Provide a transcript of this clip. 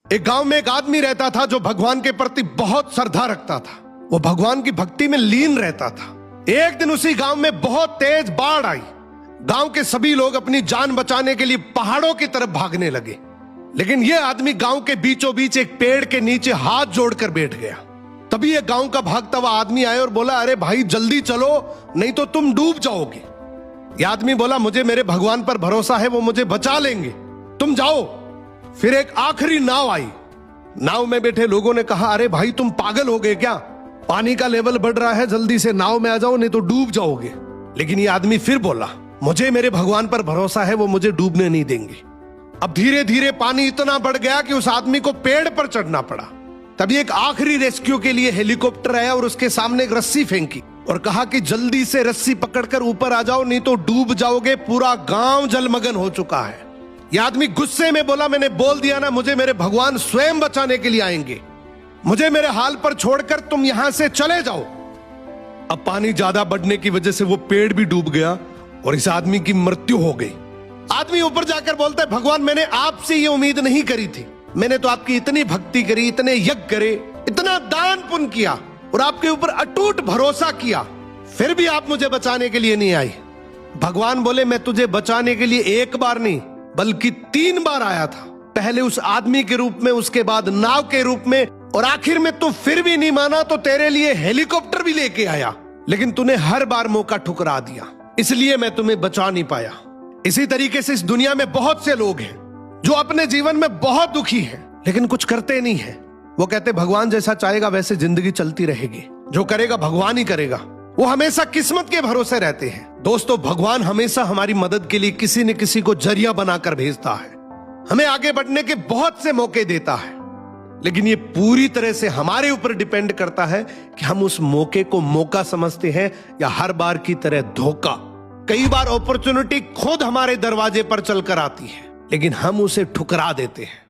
एक गांव में एक आदमी रहता था जो भगवान के प्रति बहुत श्रद्धा रखता था। वो भगवान की भक्ति में लीन रहता था। एक दिन उसी गांव में बहुत तेज बाढ़ आई। गांव के सभी लोग अपनी जान बचाने के लिए पहाड़ों की तरफ भागने लगे, लेकिन यह आदमी गांव के बीचों बीच एक पेड़ के नीचे हाथ जोड़कर बैठ गया। तभी एक गांव का भागता हुआ आदमी आया और बोला, अरे भाई जल्दी चलो, नहीं तो तुम डूब जाओगे। यह आदमी बोला, मुझे मेरे भगवान पर भरोसा है, वो मुझे बचा लेंगे, तुम जाओ। फिर एक आखिरी नाव आई। नाव में बैठे लोगों ने कहा, अरे भाई तुम पागल हो गए क्या? पानी का लेवल बढ़ रहा है, जल्दी से नाव में आ जाओ, नहीं तो डूब जाओगे। लेकिन ये आदमी फिर बोला, मुझे मेरे भगवान पर भरोसा है, वो मुझे डूबने नहीं देंगे। अब धीरे धीरे पानी इतना बढ़ गया कि उस आदमी को पेड़ पर चढ़ना पड़ा। तभी एक आखिरी रेस्क्यू के लिए हेलीकॉप्टर आया और उसके सामने एक रस्सी फेंकी और कहा कि जल्दी से रस्सी पकड़कर ऊपर आ जाओ, नहीं तो डूब जाओगे, पूरा गांव जलमग्न हो चुका है। यह आदमी गुस्से में बोला, मैंने बोल दिया ना, मुझे मेरे भगवान स्वयं बचाने के लिए आएंगे, मुझे मेरे हाल पर छोड़कर तुम यहां से चले जाओ। अब पानी ज्यादा बढ़ने की वजह से वो पेड़ भी डूब गया और इस आदमी की मृत्यु हो गई। आदमी ऊपर जाकर बोलता है, भगवान मैंने आपसे ये उम्मीद नहीं करी थी, मैंने तो आपकी इतनी भक्ति करी, इतने यज्ञ करे, इतना दान पुण्य किया और आपके ऊपर अटूट भरोसा किया, फिर भी आप मुझे बचाने के लिए नहीं आई। भगवान बोले, मैं तुझे बचाने के लिए एक बार नहीं बल्कि 3 बार आया था। पहले उस आदमी के रूप में, उसके बाद नाव के रूप में, और आखिर में तू फिर भी नहीं माना तो तेरे लिए हेलीकॉप्टर भी लेके आया, लेकिन तूने हर बार मौका ठुकरा दिया, इसलिए मैं तुम्हें बचा नहीं पाया। इसी तरीके से इस दुनिया में बहुत से लोग हैं जो अपने जीवन में बहुत दुखी हैं, लेकिन कुछ करते नहीं हैं। वो कहते भगवान जैसा चाहेगा वैसे जिंदगी चलती रहेगी, जो करेगा भगवान ही करेगा। वो हमेशा किस्मत के भरोसे रहते हैं। दोस्तों, भगवान हमेशा हमारी मदद के लिए किसी न किसी को जरिया बनाकर भेजता है, हमें आगे बढ़ने के बहुत से मौके देता है, लेकिन ये पूरी तरह से हमारे ऊपर डिपेंड करता है कि हम उस मौके को मौका समझते हैं या हर बार की तरह धोखा। कई बार अपॉर्चुनिटी खुद हमारे दरवाजे पर चलकर आती है, लेकिन हम उसे ठुकरा देते हैं।